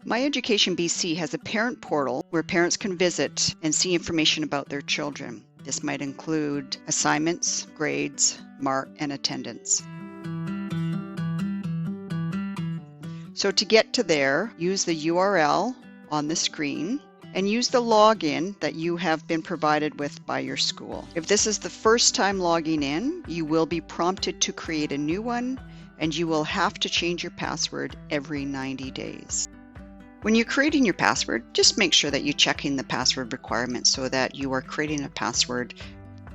MyEducation BC has a parent portal where parents can visit and see information about their children. This might include assignments, grades, mark, and attendance. So to get to there, use the URL on the screen and use the login that you have been provided with by your school. If this is the first time logging in, you will be prompted to create a new one, and you will have to change your password every 90 days. When you're creating your password, just make sure that you're checking the password requirements so that you are creating a password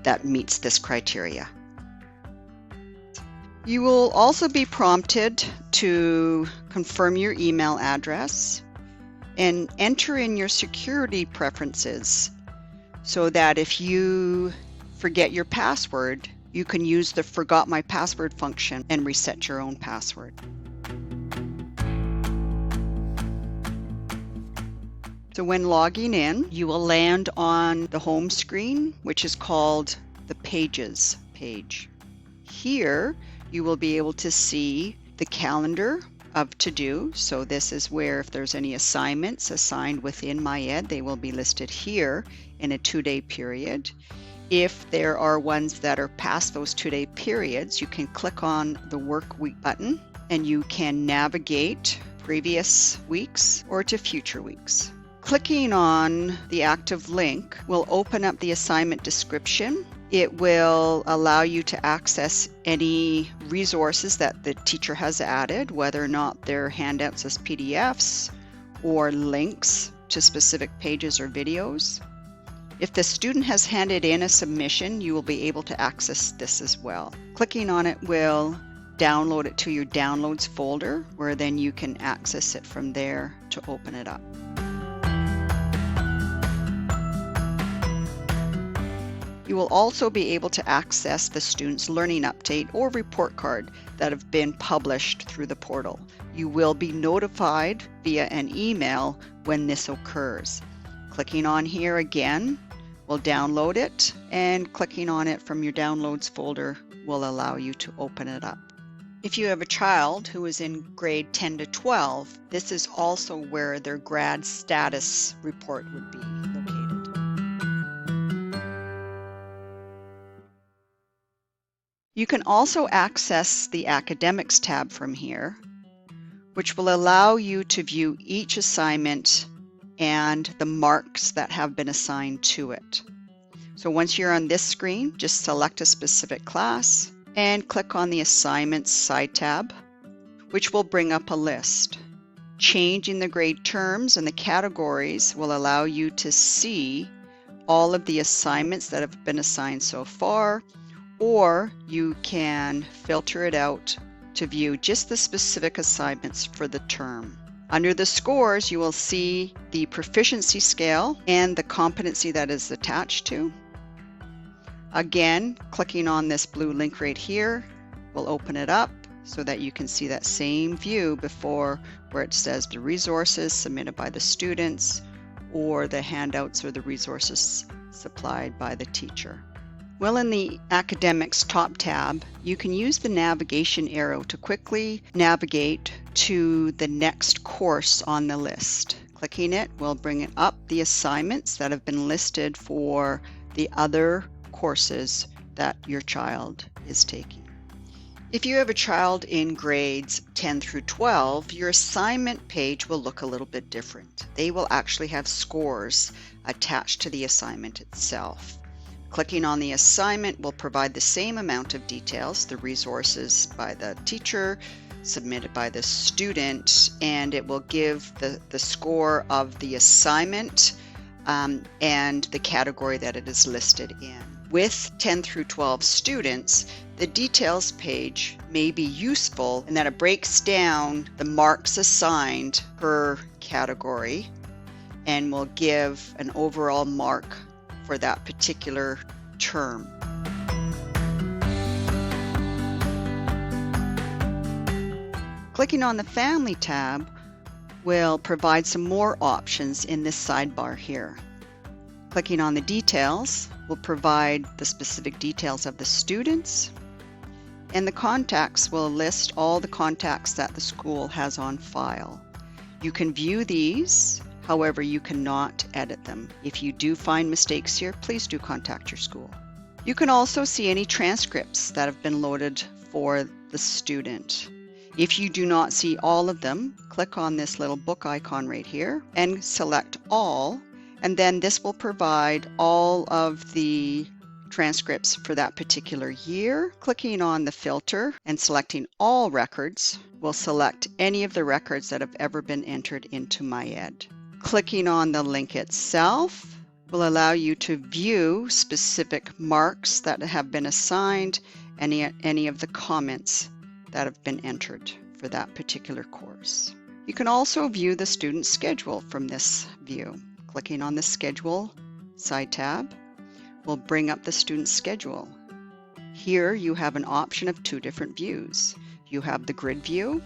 that meets this criteria. You will also be prompted to confirm your email address and enter in your security preferences so that if you forget your password, you can use the Forgot My Password function and reset your own password. So when logging in, you will land on the home screen, which is called the Pages page. Here, you will be able to see the calendar of to-do. So this is where if there's any assignments assigned within MyEd, they will be listed here in a 2-day period. If there are ones that are past those 2-day periods, you can click on the Work Week button and you can navigate previous weeks or to future weeks. Clicking on the active link will open up the assignment description. It will allow you to access any resources that the teacher has added, whether or not they're handouts as PDFs or links to specific pages or videos. If the student has handed in a submission, you will be able to access this as well. Clicking on it will download it to your Downloads folder, where then you can access it from there to open it up. You will also be able to access the student's learning update or report card that have been published through the portal. You will be notified via an email when this occurs. Clicking on here again will download it, and clicking on it from your Downloads folder will allow you to open it up. If you have a child who is in grade 10 to 12, this is also where their grad status report would be located. You can also access the Academics tab from here, which will allow you to view each assignment and the marks that have been assigned to it. So once you're on this screen, just select a specific class and click on the Assignments side tab, which will bring up a list. Changing the grade terms and the categories will allow you to see all of the assignments that have been assigned so far, or you can filter it out to view just the specific assignments for the term. Under the scores, you will see the proficiency scale and the competency that is attached to. Again, clicking on this blue link right here will open it up so that you can see that same view before, where it says the resources submitted by the students or the handouts or the resources supplied by the teacher. Well, in the Academics top tab, you can use the navigation arrow to quickly navigate to the next course on the list. Clicking it will bring up the assignments that have been listed for the other courses that your child is taking. If you have a child in grades 10 through 12, your assignment page will look a little bit different. They will actually have scores attached to the assignment itself. Clicking on the assignment will provide the same amount of details, the resources by the teacher, submitted by the student, and it will give the score of the assignment and the category that it is listed in. With 10 through 12 students, the details page may be useful in that it breaks down the marks assigned per category and will give an overall mark for that particular term. Clicking on the Family tab will provide some more options in this sidebar here. Clicking on the Details will provide the specific details of the students, and the Contacts will list all the contacts that the school has on file. You can view these, however, you cannot edit them. If you do find mistakes here, please do contact your school. You can also see any transcripts that have been loaded for the student. If you do not see all of them, click on this little book icon right here and select all, and then this will provide all of the transcripts for that particular year. Clicking on the filter and selecting all records will select any of the records that have ever been entered into MyEd. Clicking on the link itself will allow you to view specific marks that have been assigned, any of the comments that have been entered for that particular course. You can also view the student's schedule from this view. Clicking on the schedule side tab will bring up the student's schedule. Here you have an option of two different views. You have the grid view,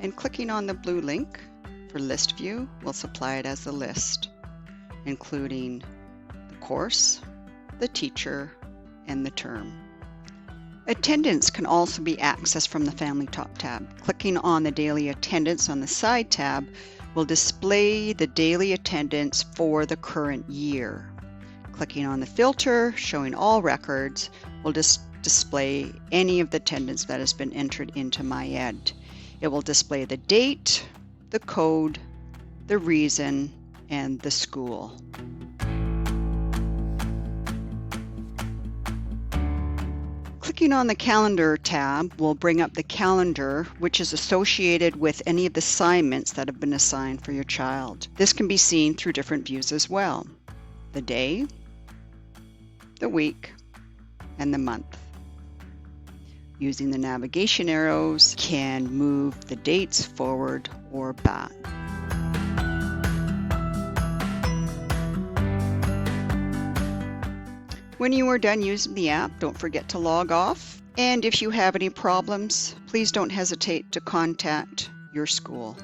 and clicking on the blue link for list view will supply it as a list, including the course, the teacher, and the term. Attendance can also be accessed from the Family Top tab. Clicking on the daily attendance on the side tab will display the daily attendance for the current year. Clicking on the filter showing all records will display any of the attendance that has been entered into MyEd. It will display the date, the code, the reason, and the school. Clicking on the calendar tab will bring up the calendar, which is associated with any of the assignments that have been assigned for your child. This can be seen through different views as well. The day, the week, and the month. Using the navigation arrows can move the dates forward or back. When you are done using the app, don't forget to log off. And if you have any problems, please don't hesitate to contact your school.